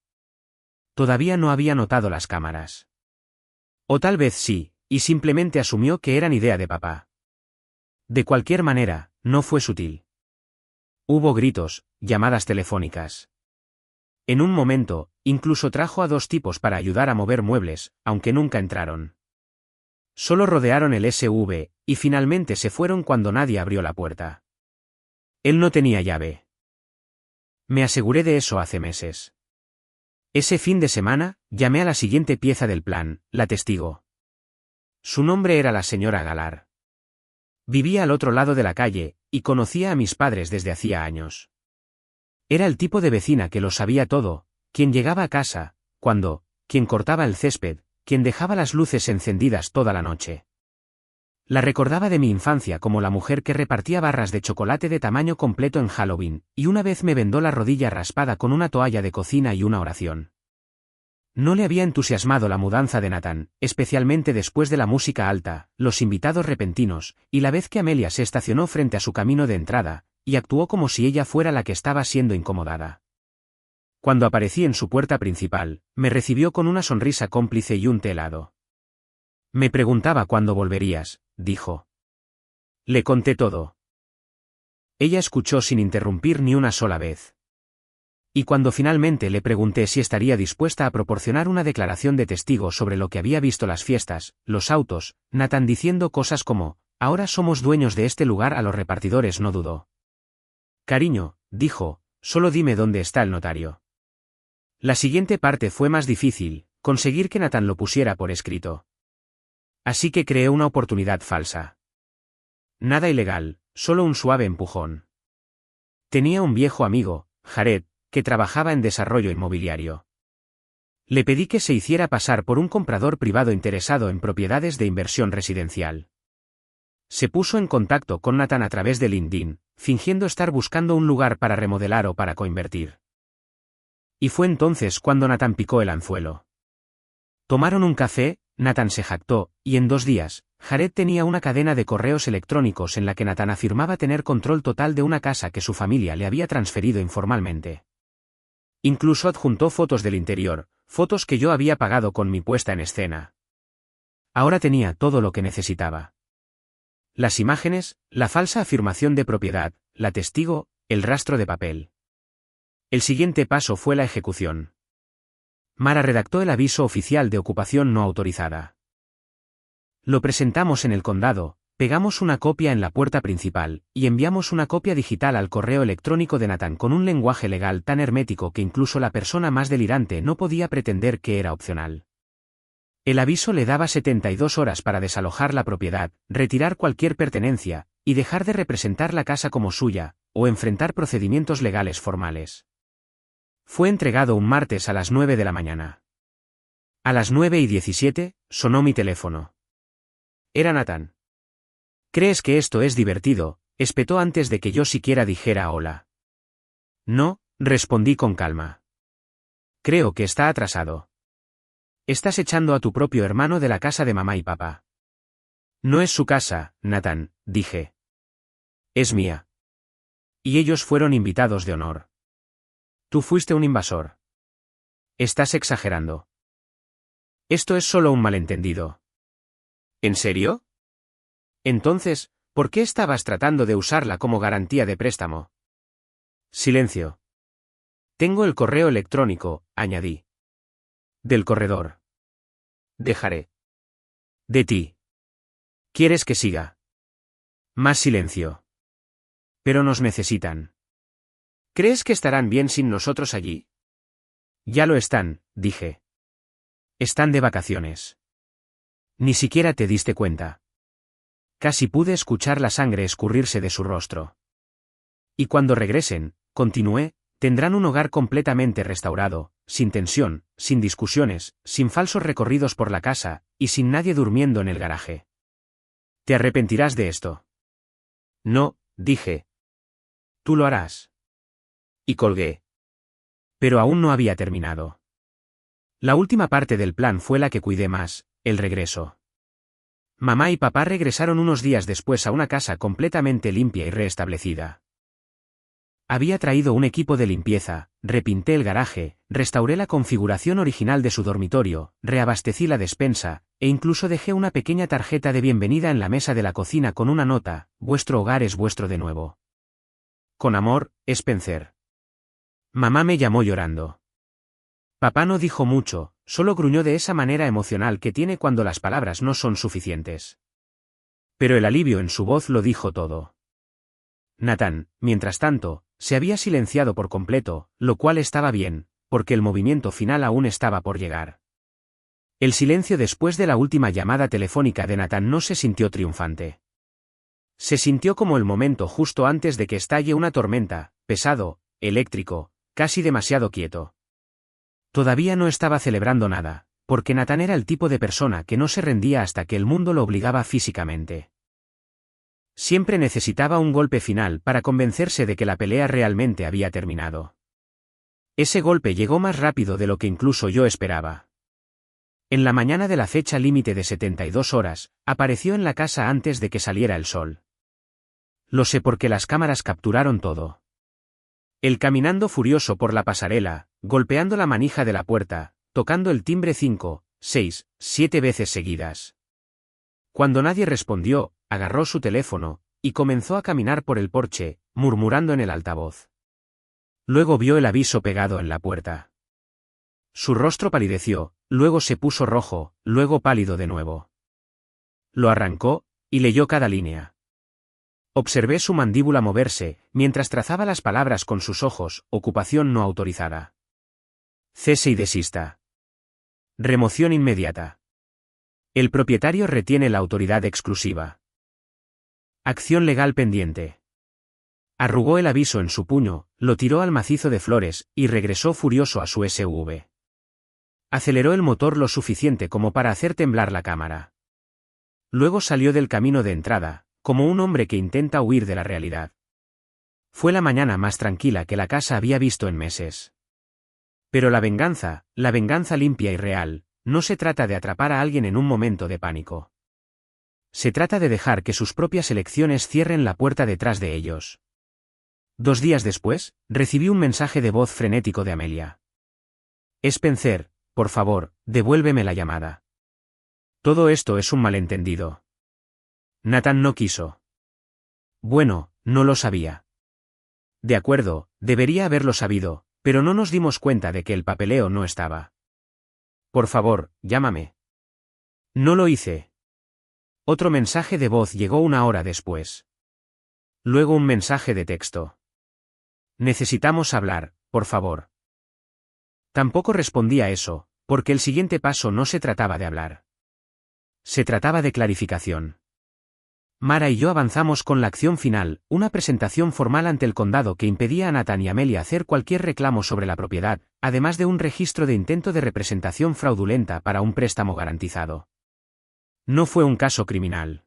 Todavía no había notado las cámaras. O tal vez sí, y simplemente asumió que eran idea de papá. De cualquier manera, no fue sutil. Hubo gritos, llamadas telefónicas. En un momento, incluso trajo a 2 tipos para ayudar a mover muebles, aunque nunca entraron. Solo rodearon el SUV, y finalmente se fueron cuando nadie abrió la puerta. Él no tenía llave. Me aseguré de eso hace meses. Ese fin de semana, llamé a la siguiente pieza del plan, la testigo. Su nombre era la señora Galar. Vivía al otro lado de la calle, y conocía a mis padres desde hacía años. Era el tipo de vecina que lo sabía todo, quien llegaba a casa, cuando, quien cortaba el césped, quien dejaba las luces encendidas toda la noche. La recordaba de mi infancia como la mujer que repartía barras de chocolate de tamaño completo en Halloween, y una vez me vendó la rodilla raspada con una toalla de cocina y una oración. No le había entusiasmado la mudanza de Nathan, especialmente después de la música alta, los invitados repentinos, y la vez que Amelia se estacionó frente a su camino de entrada, y actuó como si ella fuera la que estaba siendo incomodada. Cuando aparecí en su puerta principal, me recibió con una sonrisa cómplice y un té helado. Me preguntaba cuándo volverías, dijo. Le conté todo. Ella escuchó sin interrumpir ni una sola vez. Y cuando finalmente le pregunté si estaría dispuesta a proporcionar una declaración de testigo sobre lo que había visto las fiestas, los autos, Nathan diciendo cosas como, ahora somos dueños de este lugar, a los repartidores no dudó. Cariño, dijo, solo dime dónde está el notario. La siguiente parte fue más difícil, conseguir que Nathan lo pusiera por escrito. Así que creé una oportunidad falsa. Nada ilegal, solo un suave empujón. Tenía un viejo amigo, Jared, que trabajaba en desarrollo inmobiliario. Le pedí que se hiciera pasar por un comprador privado interesado en propiedades de inversión residencial. Se puso en contacto con Nathan a través de LinkedIn, fingiendo estar buscando un lugar para remodelar o para coinvertir. Y fue entonces cuando Nathan picó el anzuelo. Tomaron un café, Nathan se jactó, y en 2 días, Jared tenía una cadena de correos electrónicos en la que Nathan afirmaba tener control total de una casa que su familia le había transferido informalmente. Incluso adjuntó fotos del interior, fotos que yo había pagado con mi puesta en escena. Ahora tenía todo lo que necesitaba. Las imágenes, la falsa afirmación de propiedad, la testigo, el rastro de papel. El siguiente paso fue la ejecución. Mara redactó el aviso oficial de ocupación no autorizada. Lo presentamos en el condado, pegamos una copia en la puerta principal, y enviamos una copia digital al correo electrónico de Nathan con un lenguaje legal tan hermético que incluso la persona más delirante no podía pretender que era opcional. El aviso le daba 72 horas para desalojar la propiedad, retirar cualquier pertenencia, y dejar de representar la casa como suya, o enfrentar procedimientos legales formales. Fue entregado un martes a las 9 de la mañana. A las 9:17, sonó mi teléfono. Era Nathan. ¿Crees que esto es divertido?, espetó antes de que yo siquiera dijera hola. No, respondí con calma. Creo que está atrasado. Estás echando a tu propio hermano de la casa de mamá y papá. No es su casa, Nathan, dije. Es mía. Y ellos fueron invitados de honor. Tú fuiste un invasor. Estás exagerando. Esto es solo un malentendido. ¿En serio? Entonces, ¿por qué estabas tratando de usarla como garantía de préstamo? Silencio. Tengo el correo electrónico, añadí. Del corredor. Dejaré. De ti. ¿Quieres que siga? Más silencio. Pero nos necesitan. ¿Crees que estarán bien sin nosotros allí? Ya lo están, dije. Están de vacaciones. Ni siquiera te diste cuenta. Casi pude escuchar la sangre escurrirse de su rostro. Y cuando regresen, continué, tendrán un hogar completamente restaurado, sin tensión, sin discusiones, sin falsos recorridos por la casa, y sin nadie durmiendo en el garaje. ¿Te arrepentirás de esto? No, dije. Tú lo harás. Y colgué. Pero aún no había terminado. La última parte del plan fue la que cuidé más, el regreso. Mamá y papá regresaron unos días después a una casa completamente limpia y restablecida. Había traído un equipo de limpieza, repinté el garaje, restauré la configuración original de su dormitorio, reabastecí la despensa, e incluso dejé una pequeña tarjeta de bienvenida en la mesa de la cocina con una nota: vuestro hogar es vuestro de nuevo. Con amor, Spencer. Mamá me llamó llorando. Papá no dijo mucho, solo gruñó de esa manera emocional que tiene cuando las palabras no son suficientes. Pero el alivio en su voz lo dijo todo. Nathan, mientras tanto, se había silenciado por completo, lo cual estaba bien, porque el movimiento final aún estaba por llegar. El silencio después de la última llamada telefónica de Nathan no se sintió triunfante. Se sintió como el momento justo antes de que estalle una tormenta, pesado, eléctrico, casi demasiado quieto. Todavía no estaba celebrando nada, porque Nathan era el tipo de persona que no se rendía hasta que el mundo lo obligaba físicamente. Siempre necesitaba un golpe final para convencerse de que la pelea realmente había terminado. Ese golpe llegó más rápido de lo que incluso yo esperaba. En la mañana de la fecha límite de 72 horas, apareció en la casa antes de que saliera el sol. Lo sé porque las cámaras capturaron todo. Él caminando furioso por la pasarela, golpeando la manija de la puerta, tocando el timbre 5, 6, 7 veces seguidas. Cuando nadie respondió, agarró su teléfono, y comenzó a caminar por el porche, murmurando en el altavoz. Luego vio el aviso pegado en la puerta. Su rostro palideció, luego se puso rojo, luego pálido de nuevo. Lo arrancó, y leyó cada línea. Observé su mandíbula moverse, mientras trazaba las palabras con sus ojos: ocupación no autorizada. Cese y desista. Remoción inmediata. El propietario retiene la autoridad exclusiva. Acción legal pendiente. Arrugó el aviso en su puño, lo tiró al macizo de flores, y regresó furioso a su SUV. Aceleró el motor lo suficiente como para hacer temblar la cámara. Luego salió del camino de entrada, como un hombre que intenta huir de la realidad. Fue la mañana más tranquila que la casa había visto en meses. Pero la venganza limpia y real, no se trata de atrapar a alguien en un momento de pánico. Se trata de dejar que sus propias elecciones cierren la puerta detrás de ellos. 2 días después, recibí un mensaje de voz frenético de Amelia. Spencer, por favor, devuélveme la llamada. Todo esto es un malentendido. Nathan no quiso. Bueno, no lo sabía. De acuerdo, debería haberlo sabido, pero no nos dimos cuenta de que el papeleo no estaba. Por favor, llámame. No lo hice. Otro mensaje de voz llegó 1 hora después. Luego un mensaje de texto. Necesitamos hablar, por favor. Tampoco respondí a eso, porque el siguiente paso no se trataba de hablar. Se trataba de clarificación. Mara y yo avanzamos con la acción final, una presentación formal ante el condado que impedía a Nathan y Amelia hacer cualquier reclamo sobre la propiedad, además de un registro de intento de representación fraudulenta para un préstamo garantizado. No fue un caso criminal.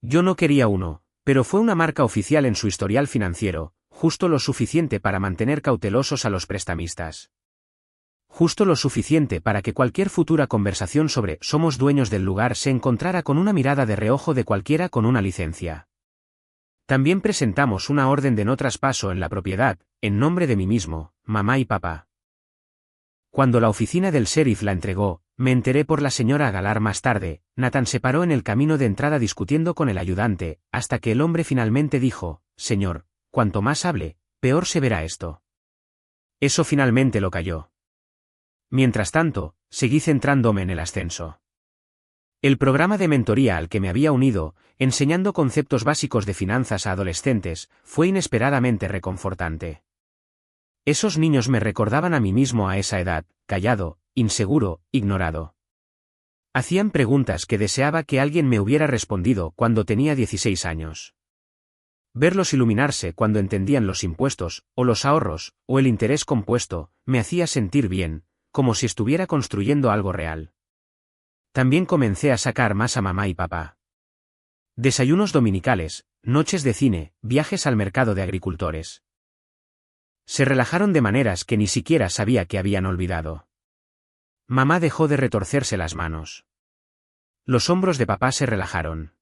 Yo no quería uno, pero fue una marca oficial en su historial financiero, justo lo suficiente para mantener cautelosos a los prestamistas. Justo lo suficiente para que cualquier futura conversación sobre «somos dueños del lugar» se encontrara con una mirada de reojo de cualquiera con una licencia. También presentamos una orden de no traspaso en la propiedad, en nombre de mí mismo, mamá y papá. Cuando la oficina del sheriff la entregó, me enteré por la señora Galar más tarde. Nathan se paró en el camino de entrada discutiendo con el ayudante, hasta que el hombre finalmente dijo: «Señor, cuanto más hable, peor se verá esto». Eso finalmente lo calló. Mientras tanto, seguí centrándome en el ascenso. El programa de mentoría al que me había unido, enseñando conceptos básicos de finanzas a adolescentes, fue inesperadamente reconfortante. Esos niños me recordaban a mí mismo a esa edad, callado, inseguro, ignorado. Hacían preguntas que deseaba que alguien me hubiera respondido cuando tenía 16 años. Verlos iluminarse cuando entendían los impuestos, o los ahorros, o el interés compuesto, me hacía sentir bien, como si estuviera construyendo algo real. También comencé a sacar más a mamá y papá. Desayunos dominicales, noches de cine, viajes al mercado de agricultores. Se relajaron de maneras que ni siquiera sabía que habían olvidado. Mamá dejó de retorcerse las manos. Los hombros de papá se relajaron.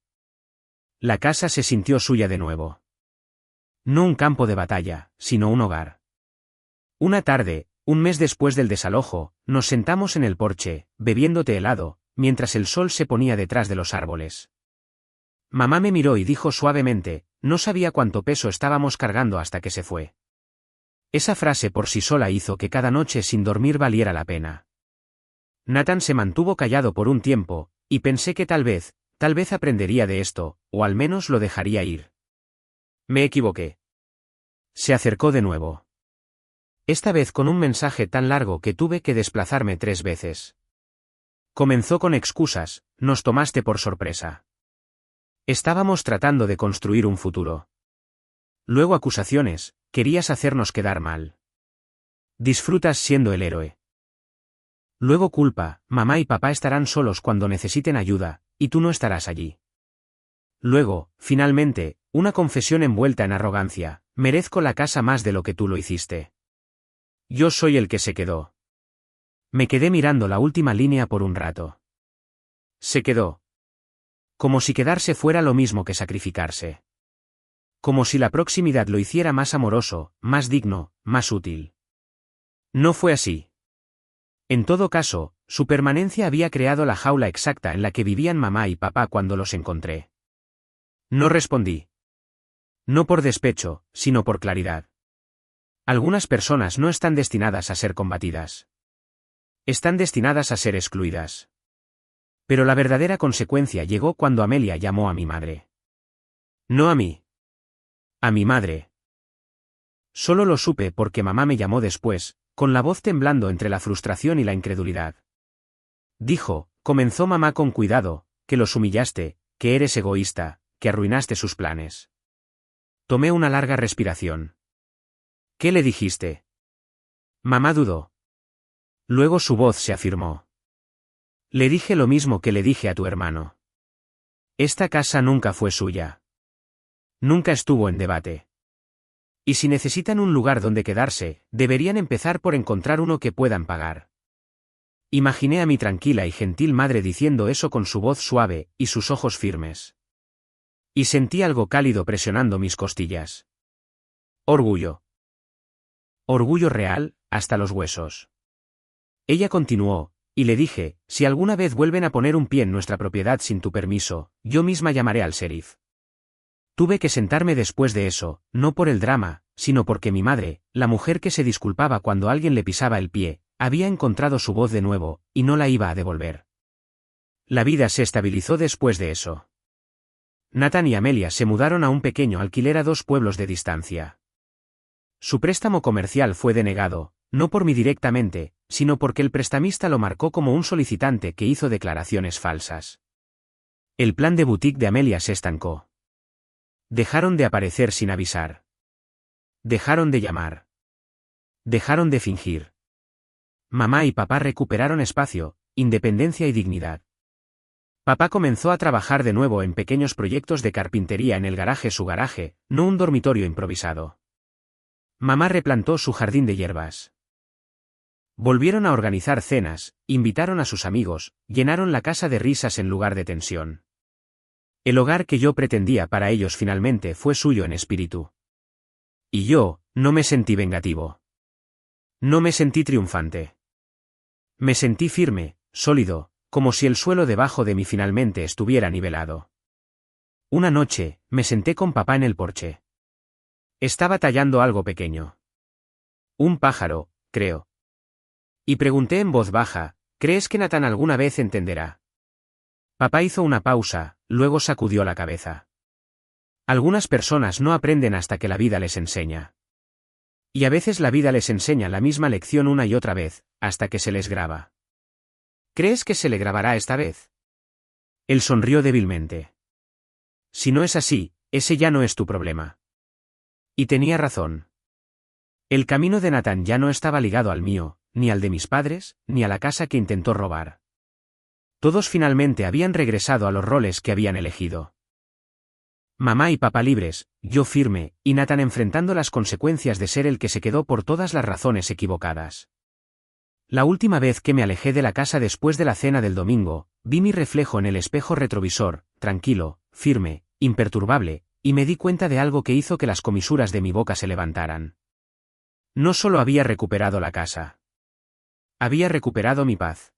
La casa se sintió suya de nuevo. No un campo de batalla, sino un hogar. Una tarde, un mes después del desalojo, nos sentamos en el porche, bebiendo té helado, mientras el sol se ponía detrás de los árboles. Mamá me miró y dijo suavemente, no sabía cuánto peso estábamos cargando hasta que se fue. Esa frase por sí sola hizo que cada noche sin dormir valiera la pena. Nathan se mantuvo callado por un tiempo, y pensé que tal vez aprendería de esto, o al menos lo dejaría ir. Me equivoqué. Se acercó de nuevo. Esta vez con un mensaje tan largo que tuve que desplazarme 3 veces. Comenzó con excusas, nos tomaste por sorpresa. Estábamos tratando de construir un futuro. Luego acusaciones, querías hacernos quedar mal. Disfrutas siendo el héroe. Luego culpa, mamá y papá estarán solos cuando necesiten ayuda, y tú no estarás allí. Luego, finalmente, una confesión envuelta en arrogancia, merezco la casa más de lo que tú lo hiciste. Yo soy el que se quedó. Me quedé mirando la última línea por un rato. Se quedó. Como si quedarse fuera lo mismo que sacrificarse. Como si la proximidad lo hiciera más amoroso, más digno, más útil. No fue así. En todo caso, su permanencia había creado la jaula exacta en la que vivían mamá y papá cuando los encontré. No respondí. No por despecho, sino por claridad. Algunas personas no están destinadas a ser combatidas. Están destinadas a ser excluidas. Pero la verdadera consecuencia llegó cuando Amelia llamó a mi madre. No a mí. A mi madre. Solo lo supe porque mamá me llamó después, con la voz temblando entre la frustración y la incredulidad. Dijo, comenzó mamá con cuidado, que los humillaste, que eres egoísta, que arruinaste sus planes. Tomé una larga respiración. ¿Qué le dijiste? Mamá dudó. Luego su voz se afirmó. Le dije lo mismo que le dije a tu hermano. Esta casa nunca fue suya. Nunca estuvo en debate. Y si necesitan un lugar donde quedarse, deberían empezar por encontrar uno que puedan pagar. Imaginé a mi tranquila y gentil madre diciendo eso con su voz suave y sus ojos firmes. Y sentí algo cálido presionando mis costillas. Orgullo. Orgullo real, hasta los huesos. Ella continuó, y le dije, si alguna vez vuelven a poner un pie en nuestra propiedad sin tu permiso, yo misma llamaré al sheriff. Tuve que sentarme después de eso, no por el drama, sino porque mi madre, la mujer que se disculpaba cuando alguien le pisaba el pie, había encontrado su voz de nuevo, y no la iba a devolver. La vida se estabilizó después de eso. Nathan y Amelia se mudaron a un pequeño alquiler a 2 pueblos de distancia. Su préstamo comercial fue denegado, no por mí directamente, sino porque el prestamista lo marcó como un solicitante que hizo declaraciones falsas. El plan de boutique de Amelia se estancó. Dejaron de aparecer sin avisar. Dejaron de llamar. Dejaron de fingir. Mamá y papá recuperaron espacio, independencia y dignidad. Papá comenzó a trabajar de nuevo en pequeños proyectos de carpintería en el garaje, su garaje, no un dormitorio improvisado. Mamá replantó su jardín de hierbas. Volvieron a organizar cenas, invitaron a sus amigos, llenaron la casa de risas en lugar de tensión. El hogar que yo pretendía para ellos finalmente fue suyo en espíritu. Y yo, no me sentí vengativo. No me sentí triunfante. Me sentí firme, sólido, como si el suelo debajo de mí finalmente estuviera nivelado. Una noche, me senté con papá en el porche. Estaba tallando algo pequeño. Un pájaro, creo. Y pregunté en voz baja, ¿crees que Nathan alguna vez entenderá? Papá hizo una pausa, luego sacudió la cabeza. Algunas personas no aprenden hasta que la vida les enseña. Y a veces la vida les enseña la misma lección una y otra vez, hasta que se les graba. ¿Crees que se le grabará esta vez? Él sonrió débilmente. Si no es así, ese ya no es tu problema. Y tenía razón. El camino de Nathan ya no estaba ligado al mío, ni al de mis padres, ni a la casa que intentó robar. Todos finalmente habían regresado a los roles que habían elegido. Mamá y papá libres, yo firme, y Nathan enfrentando las consecuencias de ser el que se quedó por todas las razones equivocadas. La última vez que me alejé de la casa después de la cena del domingo, vi mi reflejo en el espejo retrovisor, tranquilo, firme, imperturbable, y me di cuenta de algo que hizo que las comisuras de mi boca se levantaran. No solo había recuperado la casa. Había recuperado mi paz.